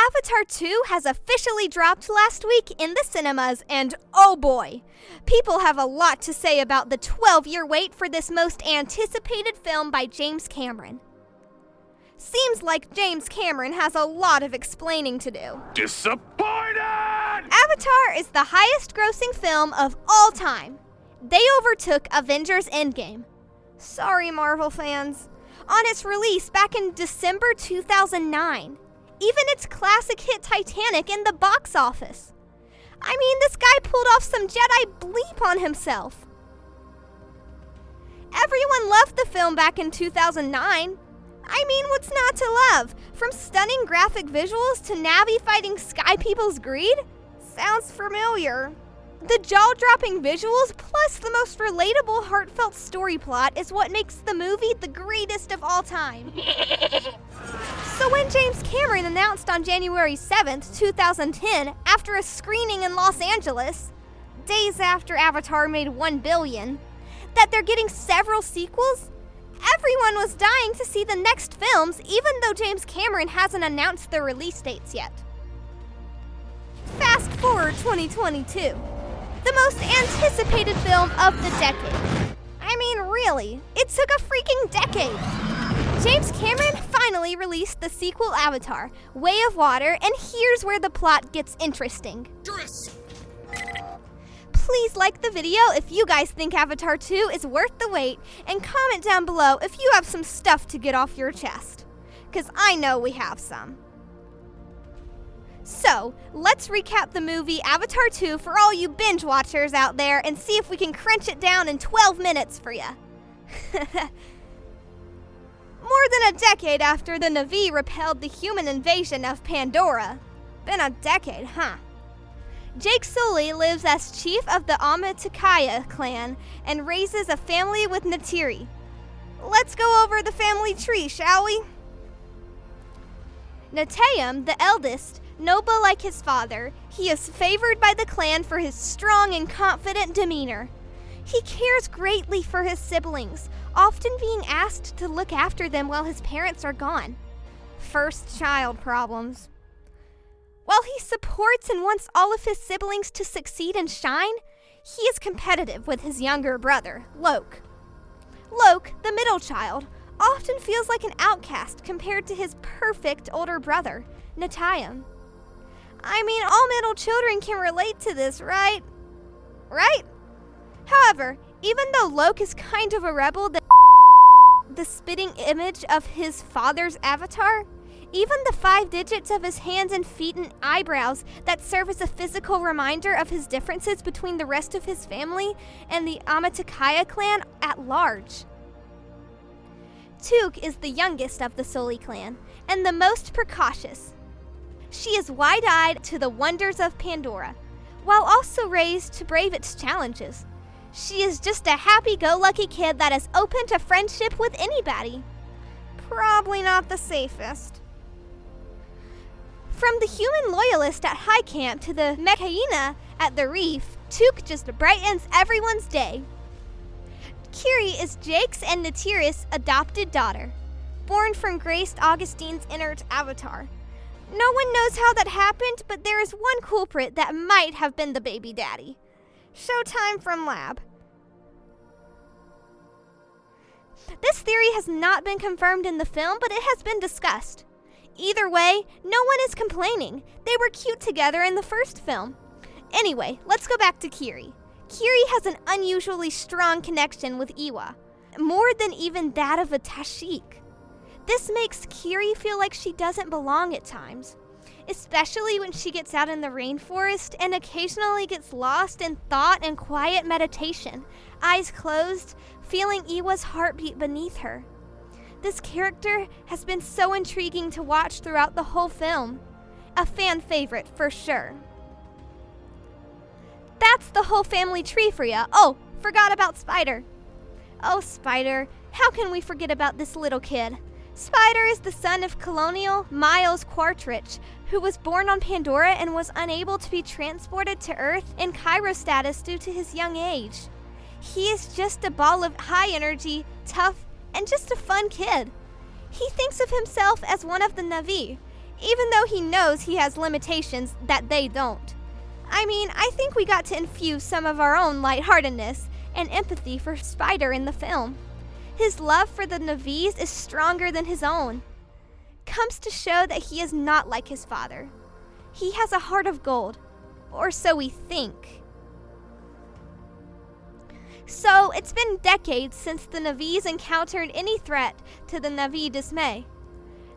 Avatar 2 has officially dropped last week in the cinemas, and oh boy, people have a lot to say about the 12-year wait for this most anticipated film by James Cameron. Seems like James Cameron has a lot of explaining to do. Disappointed! Avatar is the highest-grossing film of all time. They overtook Avengers Endgame. Sorry, Marvel fans. On its release back in December 2009. Even its classic hit Titanic in the box office. I mean, this guy pulled off some Jedi bleep on himself. Everyone loved the film back in 2009. I mean, what's not to love? From stunning graphic visuals to Na'vi fighting sky people's greed? Sounds familiar. The jaw-dropping visuals plus the most relatable, heartfelt story plot is what makes the movie the greatest of all time. So when James Cameron announced on January 7th, 2010, after a screening in Los Angeles, days after Avatar made $1 billion, that they're getting several sequels, everyone was dying to see the next films, even though James Cameron hasn't announced their release dates yet. Fast forward 2022. The most anticipated film of the decade. I mean, really, it took a freaking decade. James Cameron finally released the sequel Avatar, Way of Water, and here's where the plot gets interesting. Please like the video if you guys think Avatar 2 is worth the wait, and comment down below if you have some stuff to get off your chest. 'Cause I know we have some. So, let's recap the movie Avatar 2 for all you binge watchers out there and see if we can crunch it down in 12 minutes for ya. More than a decade after the Na'vi repelled the human invasion of Pandora. Been a decade, huh? Jake Sully lives as chief of the Amatakaya clan and raises a family with Neytiri. Let's go over the family tree, shall we? Neteyam, the eldest, noble like his father, he is favored by the clan for his strong and confident demeanor. He cares greatly for his siblings, often being asked to look after them while his parents are gone. First child problems. While he supports and wants all of his siblings to succeed and shine, he is competitive with his younger brother, Loke. Loke, the middle child, often feels like an outcast compared to his perfect older brother, Neteyam. I mean, all middle children can relate to this, right? Right? However, even though Loke is kind of a rebel, the spitting image of his father's avatar, even the 5 digits of his hands and feet and eyebrows that serve as a physical reminder of his differences between the rest of his family and the Amatakaya clan at large. Took is the youngest of the Sully clan and the most precocious. She is wide-eyed to the wonders of Pandora, while also raised to brave its challenges. She is just a happy-go-lucky kid that is open to friendship with anybody. Probably not the safest. From the human loyalist at High Camp to the Mekaina at the Reef, Took just brightens everyone's day. Kiri is Jake's and Neytiri's adopted daughter, born from Grace Augustine's inert avatar. No one knows how that happened, but there is one culprit that might have been the baby daddy. Showtime from Lab. This theory has not been confirmed in the film, but it has been discussed. Either way, no one is complaining. They were cute together in the first film. Anyway, let's go back to Kiri. Kiri has an unusually strong connection with Eywa, more than even that of a Tashikk. This makes Kiri feel like she doesn't belong at times, especially when she gets out in the rainforest and occasionally gets lost in thought and quiet meditation, eyes closed, feeling Eywa's heartbeat beneath her. This character has been so intriguing to watch throughout the whole film. A fan favorite for sure. That's the whole family tree for ya. Oh, forgot about Spider. Oh, Spider, how can we forget about this little kid? Spider is the son of Colonial Miles Quartrich, who was born on Pandora and was unable to be transported to Earth in Cairo status due to his young age. He is just a ball of high energy, tough, and just a fun kid. He thinks of himself as one of the Na'vi, even though he knows he has limitations that they don't. I mean, I think we got to infuse some of our own lightheartedness and empathy for Spider in the film. His love for the Navis is stronger than his own. Comes to show that he is not like his father. He has a heart of gold, or so we think. So, it's been decades since the Navis encountered any threat to the Navi dismay.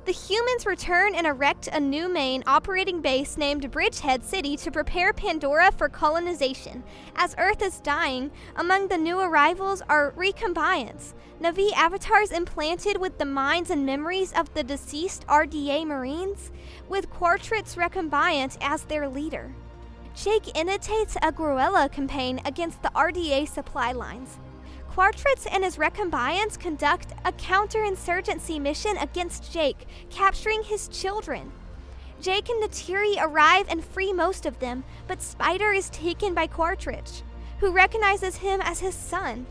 The humans return and erect a new main operating base named Bridgehead City to prepare Pandora for colonization. As Earth is dying, among the new arrivals are recombiants, Navi avatars implanted with the minds and memories of the deceased RDA Marines, with Quartrit's recombiant as their leader. Jake initiates a guerrilla campaign against the RDA supply lines. Quartritz and his recombiants conduct a counterinsurgency mission against Jake, capturing his children. Jake and Neytiri arrive and free most of them, but Spider is taken by Quartritz, who recognizes him as his son.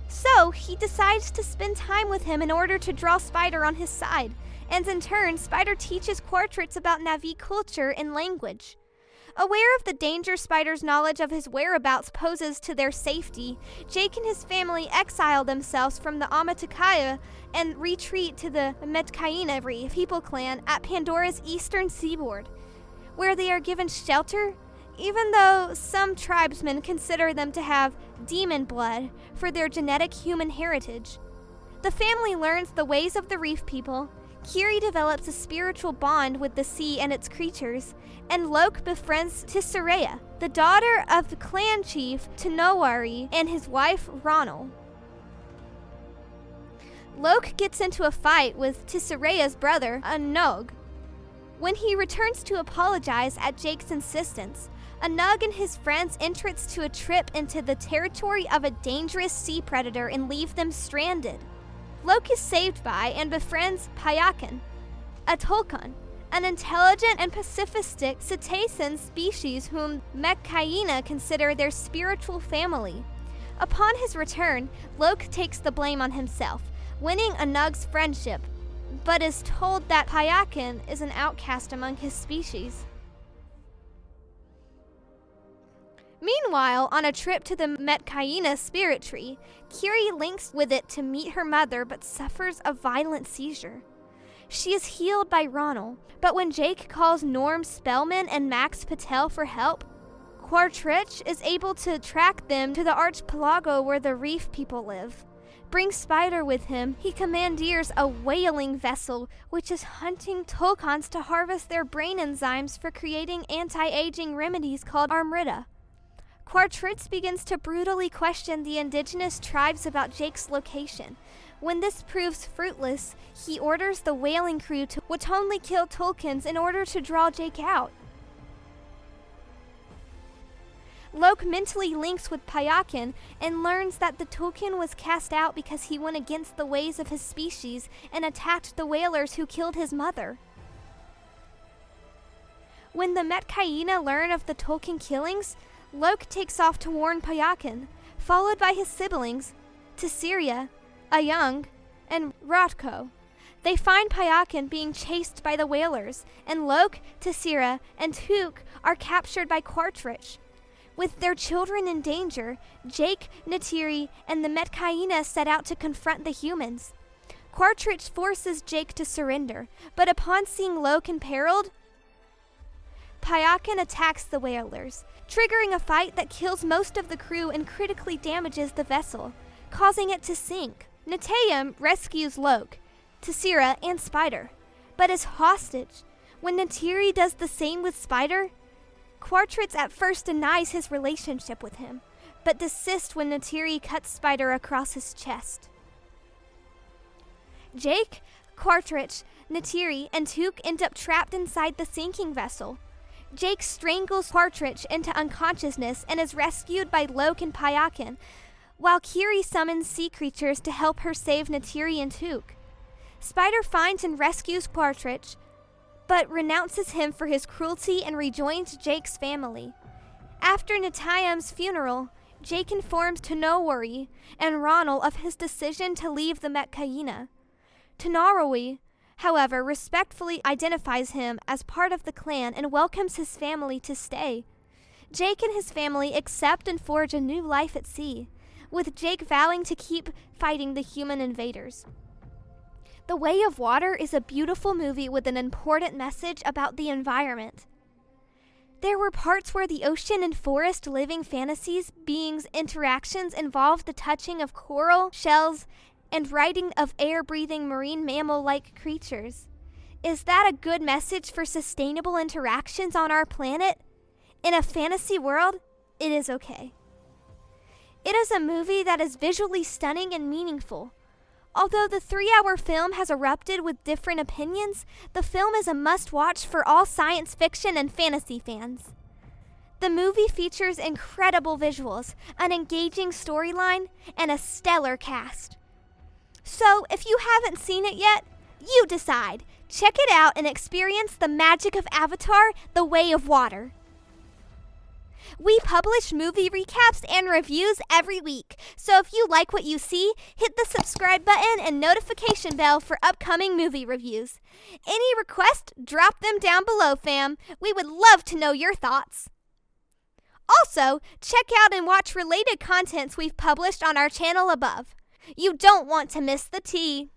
So, he decides to spend time with him in order to draw Spider on his side, and in turn, Spider teaches Quartritz about Navi culture and language. Aware of the danger Spider's knowledge of his whereabouts poses to their safety, Jake and his family exile themselves from the Amatakaya and retreat to the Metkainari people clan at Pandora's eastern seaboard, where they are given shelter, even though some tribesmen consider them to have demon blood for their genetic human heritage. The family learns the ways of the reef people. Kiri develops a spiritual bond with the sea and its creatures, and Loke befriends Tissareya, the daughter of the clan chief Tanowari and his wife Ronal. Loke gets into a fight with Tissareya's brother, Anog. When he returns to apologize at Jake's insistence, Anog and his friends entrance to a trip into the territory of a dangerous sea predator and leave them stranded. Loke is saved by and befriends Payakan, a Tolkien, an intelligent and pacifistic cetacean species whom Metkaina consider their spiritual family. Upon his return, Loke takes the blame on himself, winning Anug's friendship, but is told that Payakan is an outcast among his species. Meanwhile, on a trip to the Metkaina spirit tree, Kiri links with it to meet her mother but suffers a violent seizure. She is healed by Ronal, but when Jake calls Norm Spellman and Max Patel for help, Quartritz is able to track them to the archipelago where the reef people live. Bring Spider with him, he commandeers a whaling vessel which is hunting Tolkans to harvest their brain enzymes for creating anti-aging remedies called Armrita. Quartritz begins to brutally question the indigenous tribes about Jake's location. When this proves fruitless, he orders the whaling crew to wantonly kill Tolkans in order to draw Jake out. Loke mentally links with Payakan and learns that the Tolkien was cast out because he went against the ways of his species and attacked the whalers who killed his mother. When the Metkaina learn of the Tolkien killings, Loke takes off to warn Payakan, followed by his siblings, Tissareya, Ayung, and Rotko. They find Payakan being chased by the whalers, and Loke, Tissareya, and Took are captured by Quartritz. With their children in danger, Jake, Neytiri, and the Metkaina set out to confront the humans. Quartritz forces Jake to surrender, but upon seeing Loke imperiled, Payakan attacks the whalers, triggering a fight that kills most of the crew and critically damages the vessel, causing it to sink. Neteyam rescues Loke, Tissareya, and Spider, but is hostage. When Neytiri does the same with Spider, Quartritz at first denies his relationship with him, but desists when Neytiri cuts Spider across his chest. Jake, Quartritz, Neytiri, and Took end up trapped inside the sinking vessel. Jake strangles Quartritz into unconsciousness and is rescued by Loke and Payakan, while Kiri summons sea creatures to help her save Neytiri and Took. Spider finds and rescues Quartritz, but renounces him for his cruelty and rejoins Jake's family. After Neteyam's funeral, Jake informs Tanowari and Ronal of his decision to leave the Metkaina. Tanowari, however, respectfully identifies him as part of the clan and welcomes his family to stay. Jake and his family accept and forge a new life at sea, with Jake vowing to keep fighting the human invaders. The Way of Water is a beautiful movie with an important message about the environment. There were parts where the ocean and forest living fantasies beings' interactions involved the touching of coral, shells, and riding of air-breathing marine mammal-like creatures. Is that a good message for sustainable interactions on our planet? In a fantasy world, it is okay. It is a movie that is visually stunning and meaningful. Although the 3-hour film has erupted with different opinions, the film is a must-watch for all science fiction and fantasy fans. The movie features incredible visuals, an engaging storyline, and a stellar cast. So, if you haven't seen it yet, you decide. Check it out and experience the magic of Avatar: The Way of Water. We publish movie recaps and reviews every week, so if you like what you see, hit the subscribe button and notification bell for upcoming movie reviews. Any requests, drop them down below, fam. We would love to know your thoughts. Also, check out and watch related contents we've published on our channel above. You don't want to miss the tea.